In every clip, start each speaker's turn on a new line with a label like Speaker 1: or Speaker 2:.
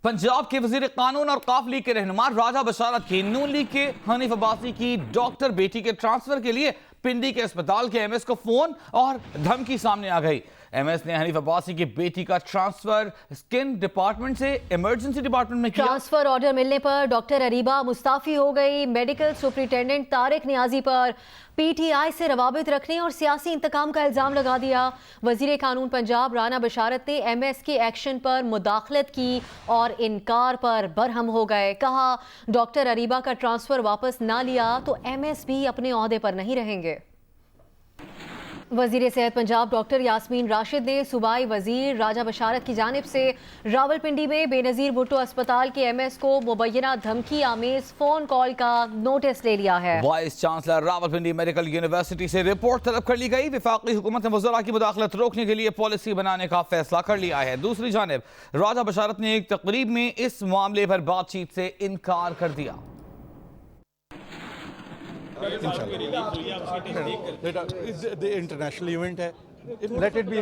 Speaker 1: पंजाब के वजीर कानून और काफ लीग के रहनुमा राजा बशारत की नून लीग के हनीफ अब्बासी की डॉक्टर बेटी के ट्रांसफर के लिए पिंडी के अस्पताल के एमएस को फोन और धमकी सामने आ गई। एमएस ने हनीफ अब्बासी की बेटी का ट्रांसफर स्किन डिपार्टमेंट से इमरजेंसी डिपार्टमेंट में किया।
Speaker 2: ट्रांसफर ऑर्डर मिलने पर डॉक्टर अरीबा मुस्ताफी हो गई। मेडिकल सुपरिटेंडेंट तारिक नियाजी पर पीटीआई से रवाबित रखने और सियासी इंतकाम का इल्जाम लगा दिया। वजीर कानून पंजाब राना बशारत ने एमएस के एक्शन पर मुदाखलत की और इनकार पर बरहम हो गए। कहा डॉक्टर अरीबा का ट्रांसफर वापस ना लिया तो एमएस भी अपने ओहदे पर नहीं रहेंगे। वजीर सेहत पंजाब डॉक्टर यास्मीन राशिद ने सूबाई वजीर राजा बशारत की जानिब से रावलपिंडी में बेनज़ीर भुट्टो अस्पताल के एमएस को मुबैना धमकी आमेज फोन कॉल का नोटिस ले लिया है।
Speaker 1: Vice chancellor Rawalpindi medical university से रिपोर्ट तलब कर ली गई। वफाकी हुकूमत ने वज़रा की मुदाखलत रोकने के लिए पॉलिसी बनाने का फैसला कर लिया है। दूसरी जानिब राजा बशारत ने एक तकरीब में इस मामले पर बातचीत से इनकार कर दिया।
Speaker 3: इंटरनेशनल इवेंट है, लेट इट बी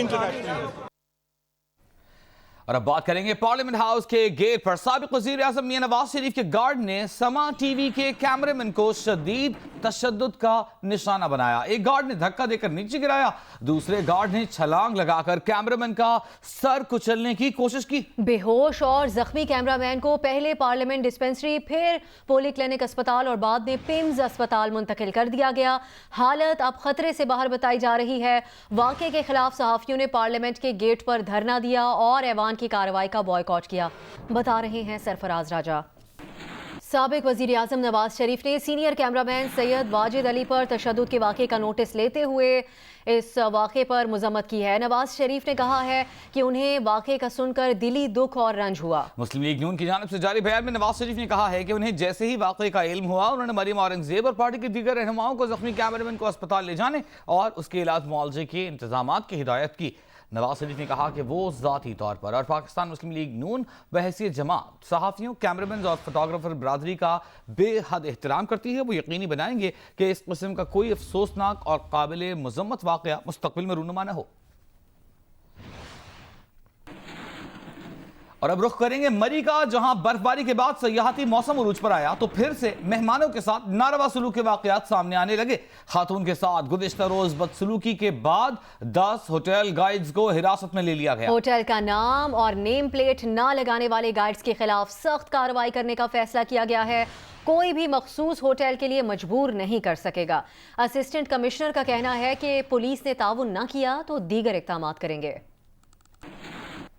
Speaker 3: इंटरनेशनल।
Speaker 1: और अब बात करेंगे पार्लियामेंट हाउस के गेट पर साबिक वजीर आज़म मियां नवाज शरीफ के गार्ड ने समा टीवी के कैमरामैन को शदीद तशद्दुद का निशाना बनाया। एक गार्ड ने धक्का देकर नीचे गिराया, दूसरे गार्ड ने छलांग लगाकर कैमरामैन का सर कुचलने की कोशिश की।
Speaker 2: बेहोश और जख्मी कैमरामैन को पहले पार्लियामेंट डिस्पेंसरी, फिर पोली क्लिनिक अस्पताल और बाद में पिम्स अस्पताल मुंतकिल कर दिया गया। हालत अब खतरे से बाहर बताई जा रही है। वाक़े के खिलाफ सहाफ़ियों ने पार्लियामेंट के गेट पर धरना दिया और ऐवान की कार्रवाई का बॉयकॉट किया। बता रहे हैं सरफराज राजा। साबिक वजीर आज़म नवाज शरीफ ने सीनियर कैमरामैन सैयद वाजिद अली पर तशद्दुद के वाक़े का नोटिस लेते हुए इस वाक़े पर मज़म्मत की है। नवाज शरीफ ने कहा है कि उन्हें वाक़े का सुनकर दिली दुख और रंज हुआ।
Speaker 1: मुस्लिम लीग नून की जानिब से जारी बयान में नवाज शरीफ ने कहा है कि उन्हें जैसे ही वाक़े का इल्म हुआ उन्होंने मरीम औरंगजेब और पार्टी के दीगर रहनुमाओं को जख्मी कैमरामैन को अस्पताल ले जाने और उसके इलाज मुआवजे के इंतजाम की हिदायत की। नवाज शरीफ ने कहा कि वो ज़ाती तौर पर और पाकिस्तान मुस्लिम लीग नून बहैसियत जमात सहाफ़ियों, कैमरामैन और फोटोग्राफर बरादरी का बेहद एहतराम करती है। वो यकीनी बनाएंगे कि इस किस्म का कोई अफसोसनाक और काबिल मज़म्मत वाक़या मुस्तक़बिल में रूनुमा न हो। और अब रुख करेंगे मरी का, जहां बर्फबारी के बाद सयाहती मौसम उरूज पर आया तो फिर से मेहमानों के साथ नारवा सलूक के वाकयात सामने आने लगे। खातून के साथ गुज़िश्ता रोज बदसलूकी के बाद 10 होटल गाइड्स को हिरासत में ले लिया गया।
Speaker 2: होटल का नाम और नेम प्लेट ना लगाने वाले गाइड्स के खिलाफ सख्त कार्रवाई करने का फैसला किया गया है। कोई भी मखसूस होटल के लिए मजबूर नहीं कर सकेगा। असिस्टेंट कमिश्नर का कहना है कि पुलिस ने ताउन ना किया तो दीगर इक़दाम करेंगे।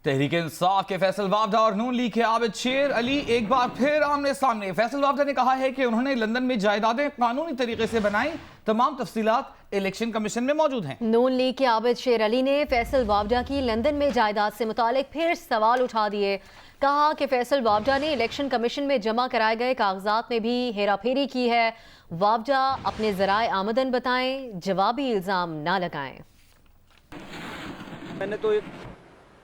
Speaker 1: तहरीक इंसाफ के फैसल वावडा और नून लीग के आबिद शेर अली एक बार फिर आमने सामने। फैसल वावडा ने कहा है कि उन्होंने लंदन में जायदादें कानूनी तरीके से बनाई। तमाम तफसीलात इलेक्शन कमीशन में मौजूद हैं।
Speaker 2: नून लीग के आबिद शेर अली ने फैसल वावडा की लंदन में जायदाद से मुतालिक फिर सवाल उठा दिए। कहा कि फैसल वावडा ने इलेक्शन कमीशन में जमा कराए गए कागजात में भी हेरा फेरी की है। वावडा अपने जराए आमदन बताएं, जवाबी इल्जाम ना लगाएं।
Speaker 4: मैंने तो एक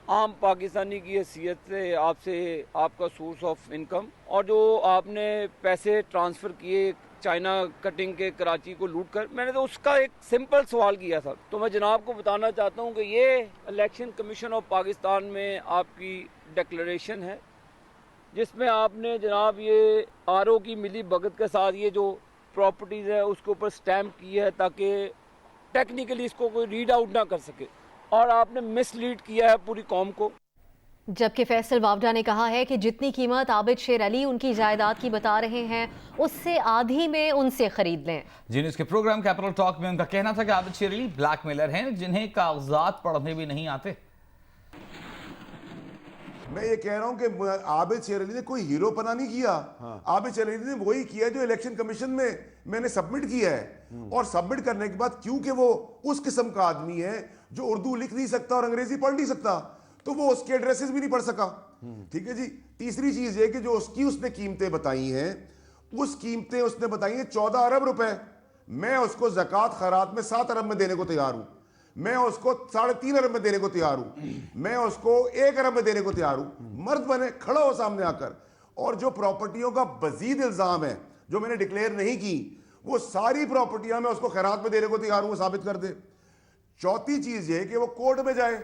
Speaker 4: आम पाकिस्तानी की हैसियत से आपसे आपका सोर्स ऑफ इनकम और जो आपने पैसे ट्रांसफ़र किए चाइना कटिंग के कराची को लूट कर, मैंने तो उसका एक सिंपल सवाल किया था। तो मैं जनाब को बताना चाहता हूँ कि ये इलेक्शन कमीशन ऑफ पाकिस्तान में आपकी डिक्लेरेशन है जिसमें आपने जनाब ये आरओ की मिली भगत के साथ ये जो प्रॉपर्टीज़ है उसके ऊपर स्टैम्प की है ताकि टेक्निकली इसको कोई रीड आउट ना कर सके और आपने मिसलीड किया है पूरी कौम को।
Speaker 2: जबकि फैसल वावडा ने कहा है कि जितनी कीमत आबिद शेर अली उनकी जायदाद की बता रहे हैं उससे आधी में उनसे खरीद लें।
Speaker 1: जी न्यूज़ के प्रोग्राम कैपिटल टॉक में उनका कहना था कि आबिद शेर अली ब्लैकमेलर हैं जिन्हें कागजात पढ़ने भी नहीं आते।
Speaker 5: मैं ये कह रहा हूं कि आबिद शेर अली ने कोई हीरो पना नहीं किया। आबिद शेर अली ने वही किया जो इलेक्शन कमीशन में मैंने सबमिट किया है। और सबमिट करने के बाद क्योंकि वो उस किस्म का आदमी है जो उर्दू लिख नहीं सकता और अंग्रेजी पढ़ नहीं सकता तो वो उसके एड्रेसेस भी नहीं पढ़ सका। ठीक है जी। तीसरी चीज है कि जो उसने कीमतें बताई हैं उस कीमतें उसने बताई हैं 14 अरब रुपए। मैं उसको ज़कात खैरात में 7 अरब में देने को तैयार हूं। मैं उसको 3.5 अरब में देने को तैयार हूं। मैं उसको 1 अरब में देने को तैयार हूं। मर्द बने खड़ा हो सामने आकर। और जो प्रॉपर्टियों का मजीद इल्जाम है जो मैंने डिक्लेयर नहीं की वो सारी प्रॉपर्टियां मैं उसको खैरात में देने को तैयार हूं, साबित कर दे। चौथी चीज ये कि वो कोर्ट में जाए।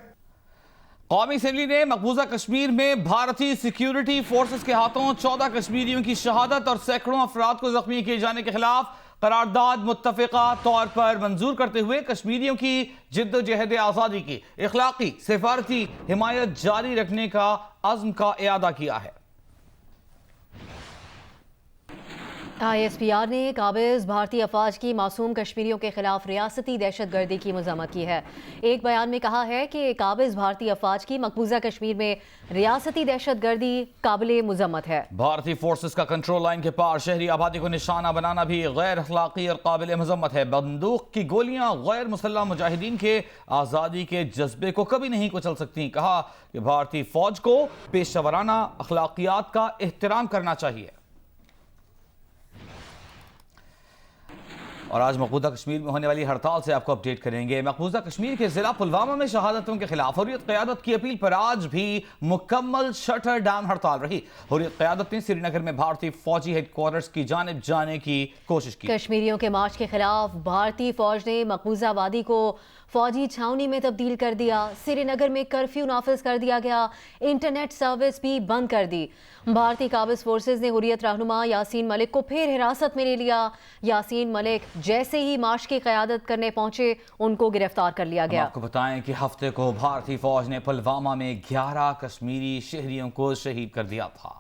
Speaker 1: कौमी असेंबली ने मकबूजा कश्मीर में भारतीय सिक्योरिटी फोर्सेस के हाथों 14 कश्मीरियों की शहादत और सैकड़ों अफराद को जख्मी किए जाने के खिलाफ करारदाद मुत्तफिका तौर पर मंजूर करते हुए कश्मीरियों की जिद्दोजहद आज़ादी की इखलाकी सिफारती हिमायत जारी रखने का अज़्म का इयादा किया है।
Speaker 2: ISPR ने काबिज भारतीय अफवाज की मासूम कश्मीरियों के खिलाफ रियासती दहशतगर्दी की मज़म्मत की है। एक बयान में कहा है कि काबिज भारतीय अफवाज की मकबूजा कश्मीर में रियासती दहशतगर्दी काबिल मज़म्मत है।
Speaker 1: भारतीय फोर्सेस का कंट्रोल लाइन के पार शहरी आबादी को निशाना बनाना भी गैर अखलाकी और काबिल मज़म्मत है। बंदूक की गोलियां गैर मुसल्लह मुजाहिदीन के आज़ादी के जज्बे को कभी नहीं कुचल सकती। कहा कि भारतीय फौज को पेशेवराना अखलाकियात का एहतराम करना चाहिए। और आज मकबूजा कश्मीर में होने वाली हड़ताल से आपको अपडेट करेंगे। मकबूजा कश्मीर के जिला पुलवामा में शहादतों के खिलाफ हुर्रियत क़यादत की अपील पर आज भी मुकम्मल शटर डाउन हड़ताल रही। हुर्रियत क़यादत ने श्रीनगर में भारतीय फौजी हेडक्वार्टर्स की जानिब जाने की कोशिश की।
Speaker 2: कश्मीरियों के मार्च के खिलाफ भारतीय फौज ने मकबूजा वादी को फौजी छावनी में तब्दील कर दिया। श्रीनगर में कर्फ्यू नाफिज कर दिया गया। इंटरनेट सर्विस भी बंद कर दी। भारतीय काबिज फोर्सेज ने हुर्रियत रहनुमा यासीन मलिक को फिर हिरासत में ले लिया। यासीन मलिक जैसे ही मार्च की क़यादत करने पहुंचे उनको गिरफ्तार कर लिया गया।
Speaker 1: आपको बताएं कि हफ्ते को भारतीय फौज ने पुलवामा में 11 कश्मीरी शहरियों को शहीद कर दिया था।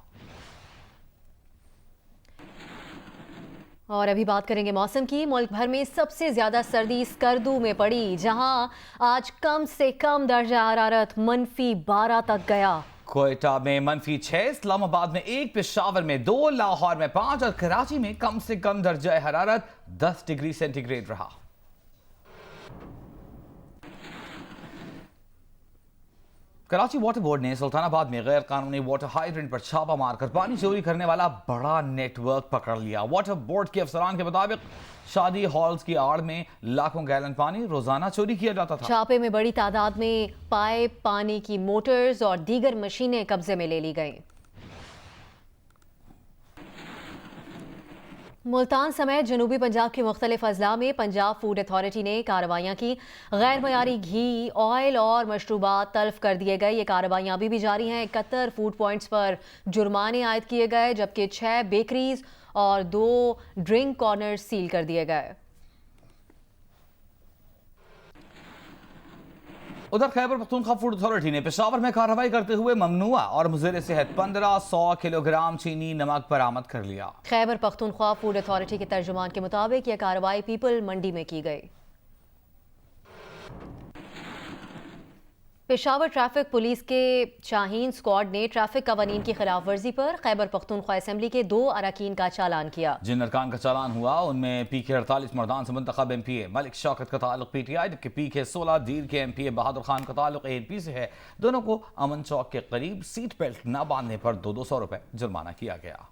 Speaker 2: और अभी बात करेंगे मौसम की। मुल्क भर में सबसे ज्यादा सर्दी स्कर्दू में पड़ी, जहां आज कम से कम दर्जा हरारत -12 तक गया।
Speaker 1: कोयटा में -6, इस्लामाबाद में 1, पेशावर में 2, लाहौर में 5 और कराची में कम से कम दर्जा हरारत 10 डिग्री सेंटीग्रेड रहा। कराची वाटर बोर्ड ने सुल्तानाबाद में गैर कानूनी वाटर हाइड्रेंट पर छापा मारकर पानी चोरी करने वाला बड़ा नेटवर्क पकड़ लिया। वाटर बोर्ड के अफसरान के मुताबिक शादी हॉल्स की आड़ में लाखों गैलन पानी रोजाना चोरी किया जाता था।
Speaker 2: छापे में बड़ी तादाद में पाइप, पानी की मोटर्स और दीगर मशीनें कब्जे में ले ली गईं। मुल्तान समेत जनूबी पंजाब के मुख्तलिफ अजला में पंजाब फूड अथॉरिटी ने कार्रवाइयाँ की। गैर मयारी घी, ऑयल और मशरूबात तल्फ कर दिए गए। ये कार्रवाइयाँ अभी भी जारी हैं। 71 फूड पॉइंट्स पर जुर्माने आयद किए गए, जबकि 6 बेकरीज और 2 ड्रिंक कॉर्नर सील कर दिए गए।
Speaker 1: उधर खैबर पख्तूनख्वा फूड अथॉरिटी ने पेशावर में कार्रवाई करते हुए ममनुआ और मुज़र सेहत 1500 किलोग्राम चीनी नमक बरामद कर लिया।
Speaker 2: खैबर पख्तूनख्वा फूड अथॉरिटी के तर्जुमान के मुताबिक यह कार्रवाई पीपल मंडी में की गई। पेशावर ट्रैफिक पुलिस के शाहीन स्क्वाड ने ट्रैफिक कवानीन की खिलाफ वर्जी पर खैबर पख्तूनख्वा असेंबली के 2 अरकान का चालान किया।
Speaker 1: जिन अरकान का चालान हुआ उनमें PK 48 मर्दान से मुंतखब MPA मलिक शौकत का ताल्लुक PTI, जबकि PK 16 दीर के MPA बहादुर खान का ताल्लुक ANP से है। दोनों को अमन चौक के करीब सीट बेल्ट न बांधने पर 200 रुपए जुर्माना किया गया।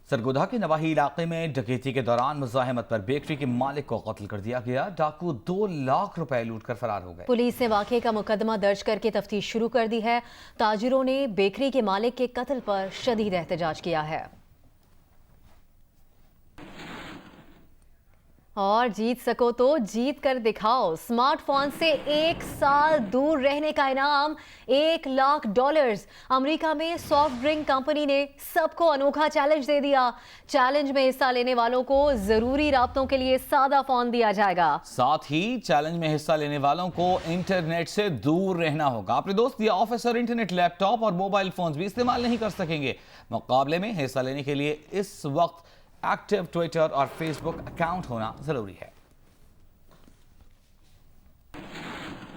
Speaker 1: सरगोधा के नवाही इलाके में डकैती के दौरान मुजाहिमत पर बेकरी के मालिक को कत्ल कर दिया गया। डाकू 2 लाख रुपए लूट कर फरार हो गए।
Speaker 2: पुलिस ने वाकये का मुकदमा दर्ज करके तफ्तीश शुरू कर दी है। ताजिरों ने बेकरी के मालिक के कत्ल पर शदीद एहतजाज किया है। और जीत सको तो जीत कर दिखाओ। स्मार्टफोन से 1 साल दूर रहने का इनाम $1 लाख। अमेरिका में सॉफ्ट ड्रिंक कंपनी ने सबको अनोखा चैलेंज दे दिया। चैलेंज में हिस्सा लेने वालों को जरूरी राब्तों के लिए सादा फोन दिया जाएगा।
Speaker 1: साथ ही चैलेंज में हिस्सा लेने वालों को इंटरनेट से दूर रहना होगा। अपने दोस्त या ऑफिस और इंटरनेट, लैपटॉप और मोबाइल फोन भी इस्तेमाल नहीं कर सकेंगे। मुकाबले में हिस्सा लेने के लिए इस वक्त एक्टिव ट्विटर और फेसबुक अकाउंट होना जरूरी है।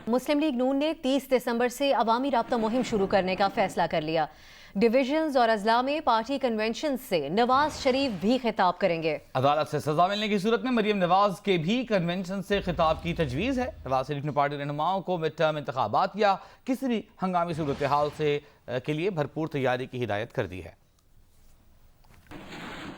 Speaker 2: मुस्लिम लीग नून ने 30 दिसंबर से अवामी राब्ता मुहिम शुरू करने का फैसला कर लिया। डिविजन्स और अजला में पार्टी कन्वेंशन से नवाज शरीफ भी खिताब करेंगे।
Speaker 1: अदालत से सजा मिलने की सूरत में मरियम नवाज के भी कन्वेंशन से खिताब की तजवीज़ है। नवाज शरीफ ने पार्टी रहनुमाओं को मिड टर्म इंतखाबात या किसी भी हंगामी सूरत हाल से के लिए भरपूर तैयारी की हिदायत कर दी है।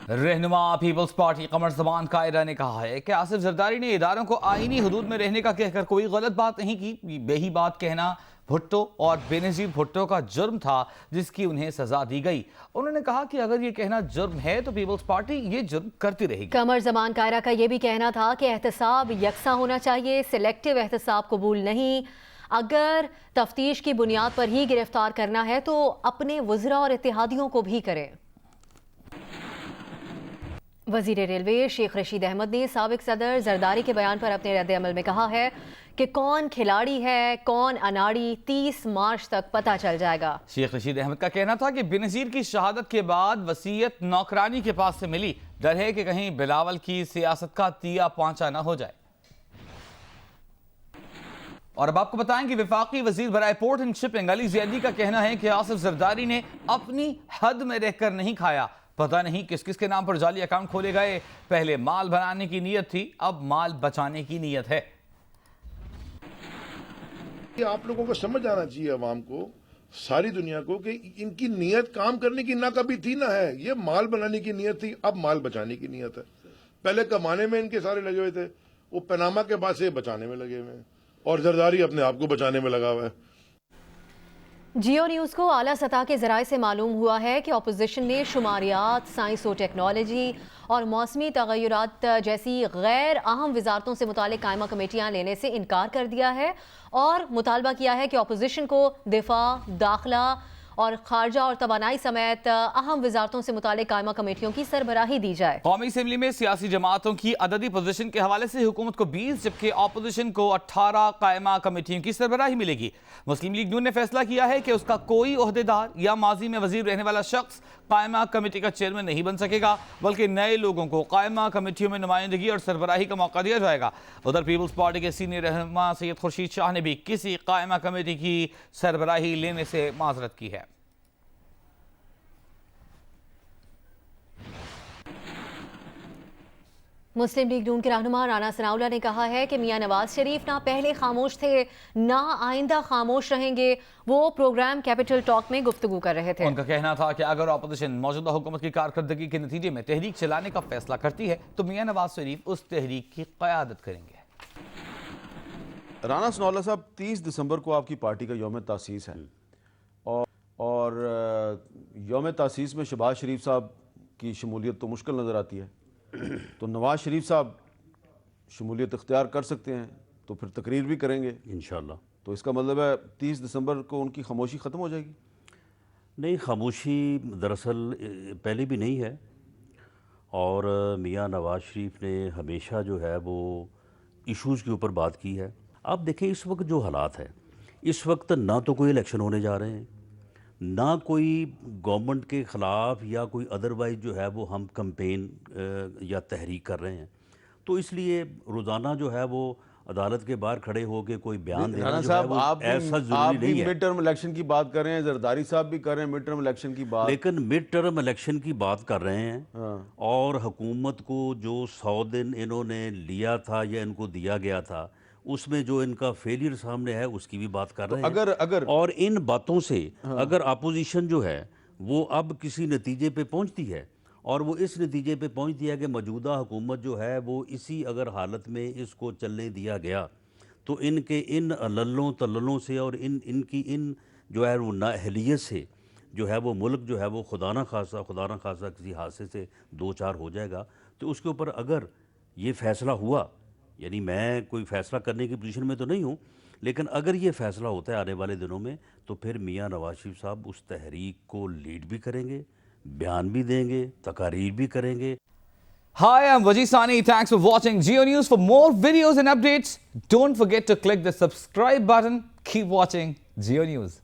Speaker 1: रहनुमा पीपल्स पार्टी कमर ज़मान कायरा ने कहा है कि आसिफ जरदारी ने इदारों को आईनी हदूद में रहने का कहकर कोई गलत बात नहीं की। यही बात कहना भुट्टो और बेनज़ीर भुट्टो का जुर्म था जिसकी उन्हें सजा दी गई। उन्होंने कहा कि अगर ये कहना जुर्म है तो पीपल्स पार्टी ये जुर्म करती रहेगी।
Speaker 2: कमर ज़मान कायरा का ये भी कहना था कि एहतसाब यकसा होना चाहिए, सिलेक्टिव एहतसाब कबूल नहीं। अगर तफ्तीश की बुनियाद पर ही गिरफ्तार करना है तो अपने वज़रा और इत्तेहादियों को भी करें। वज़ीर रेलवे शेख रशीद अहमद ने साबिक सदर जरदारी के बयान पर अपने रद्द अमल में कहा है कि कौन खिलाड़ी है कौन अनाड़ी 30 मार्च तक पता चल जाएगा।
Speaker 1: शेख रशीद अहमद का कहना था कि बेनज़ीर की शहादत के बाद वसीयत नौकरानी के पास से मिली, डर है कि कहीं बिलावल की सियासत का तिया पांचा न हो जाए। और अब आपको बताएं कि वफाकी वजीर बराए port and shipping Ali Zaidi का कहना है कि आसिफ जरदारी ने अपनी हद में रहकर नहीं खाया। पता नहीं किस किस के नाम पर जाली अकाउंट खोले गए। पहले माल बनाने की नीयत थी, अब माल बचाने की नीयत है।
Speaker 6: आप लोगों को समझ आना चाहिए, अवाम को, सारी दुनिया को, कि इनकी नीयत काम करने की ना कभी थी ना है। ये माल बनाने की नीयत थी, अब माल बचाने की नीयत है। पहले कमाने में इनके सारे लगे हुए थे, वो पनामा के बाद से बचाने में लगे हुए हैं, और जरदारी अपने आप को बचाने में लगा हुआ है।
Speaker 2: जियो न्यूज़ को आला सतह के ज़राए से मालूम हुआ है कि अपोजिशन ने शुमारियात, साइंस और टेक्नोलॉजी और मौसमी तगय्युरात जैसी गैर अहम वजारतों से मुतालिक कायमा कमेटियाँ लेने से इनकार कर दिया है और मुतालबा किया है कि अपोजिशन को दिफा, दाखिला और खारजा और तवानाई समेत अहम वजारतों से मुतालिक कायमा कमेटियों की सरबराही दी जाए।
Speaker 1: कौमी असम्बली में सियासी जमातों की अददी पोजीशन के हवाले से हुकूमत को 20 जबकि अपोजिशन को 18 कायमा कमेटियों की सरबराही मिलेगी। मुस्लिम लीग नून ने फैसला किया है कि उसका कोई ओहदेदार या माजी में वजीर रहने वाला शख्स कायमा कमेटी का चेयरमैन नहीं बन सकेगा, बल्कि नए लोगों को कायमा कमेटियों में नुमाइंदगी और सरबराही का मौका दिया जाएगा। उधर पीपल्स पार्टी के सीनियर रहनुमा सैयद खुर्शीद शाह ने भी किसी कायमा कमेटी की सरबराही लेने से माजरत की है।
Speaker 2: मुस्लिम लीग नून के रहनुमा राना सनाउल्लाह ने कहा है कि मियां नवाज शरीफ ना पहले खामोश थे ना आइंदा खामोश रहेंगे। वो प्रोग्राम कैपिटल टॉक में गुफ्तगू कर रहे थे।
Speaker 1: उनका कहना था कि अगर अपोजिशन मौजूदा हुकूमत की कारकर्दगी के नतीजे में तहरीक चलाने का फैसला करती है तो मियां नवाज शरीफ उस तहरीक की क़यादत करेंगे।
Speaker 3: राना सनाउल्लाह साहब, 30 दिसंबर को आपकी पार्टी का यौम तासीस है और यौम तासीस में शहबाज शरीफ साहब की शमूलियत तो मुश्किल नज़र आती है, तो नवाज शरीफ साहब शमूलियत इख्तियार कर सकते हैं तो फिर तकरीर भी करेंगे इंशाअल्लाह। तो इसका मतलब है 30 दिसंबर को उनकी खामोशी ख़त्म हो जाएगी?
Speaker 7: नहीं, खामोशी दरअसल पहले भी नहीं है और मियां नवाज शरीफ ने हमेशा जो है वो इश्यूज़ के ऊपर बात की है। आप देखें इस वक्त जो हालात है, इस वक्त ना तो कोई इलेक्शन होने जा रहे हैं, ना कोई गवर्नमेंट के ख़िलाफ़ या कोई अदरवाइज़ जो है वो हम कैंपेन या तहरीक कर रहे हैं। तो इसलिए रोज़ाना जो है वो अदालत के बाहर खड़े होकर कोई बयान देना जो है वो ऐसा ज़रूरी नहीं है।
Speaker 3: मिड टर्म इलेक्शन की बात कर रहे हैं, जरदारी साहब भी कर रहे हैं मिड टर्म इलेक्शन की बात,
Speaker 7: लेकिन मिड टर्म इलेक्शन की बात कर रहे हैं और हुकूमत को जो 100 दिन इन्होंने लिया था या इनको दिया गया था उसमें जो इनका फेलियर सामने है उसकी भी बात कर रहे हैं।
Speaker 3: अगर
Speaker 7: और इन बातों से अगर अपोजिशन जो है वो अब किसी नतीजे पे पहुंचती है और वो इस नतीजे पे पहुंचती है कि मौजूदा हुकूमत जो है वो इसी अगर हालत में इसको चलने दिया गया तो इनके इन लल्लों तल्लों से और इनकी जो है वो नाअहलियत से जो है वो मुल्क जो है वो खुदा ना खासा किसी हादसे से दो चार हो जाएगा। तो उसके ऊपर अगर ये फ़ैसला हुआ, यानी मैं कोई फ़ैसला करने की पोजीशन में तो नहीं हूँ, लेकिन अगर ये फ़ैसला होता है आने वाले दिनों में तो फिर मियां नवाज शरीफ साहब उस तहरीक को लीड भी करेंगे, बयान भी देंगे, तकारीर भी करेंगे।
Speaker 1: Hi, I'm Wajid Sani. Thanks for watching Geo News. For more videos and updates, don't forget to click the subscribe button. Keep watching Geo News.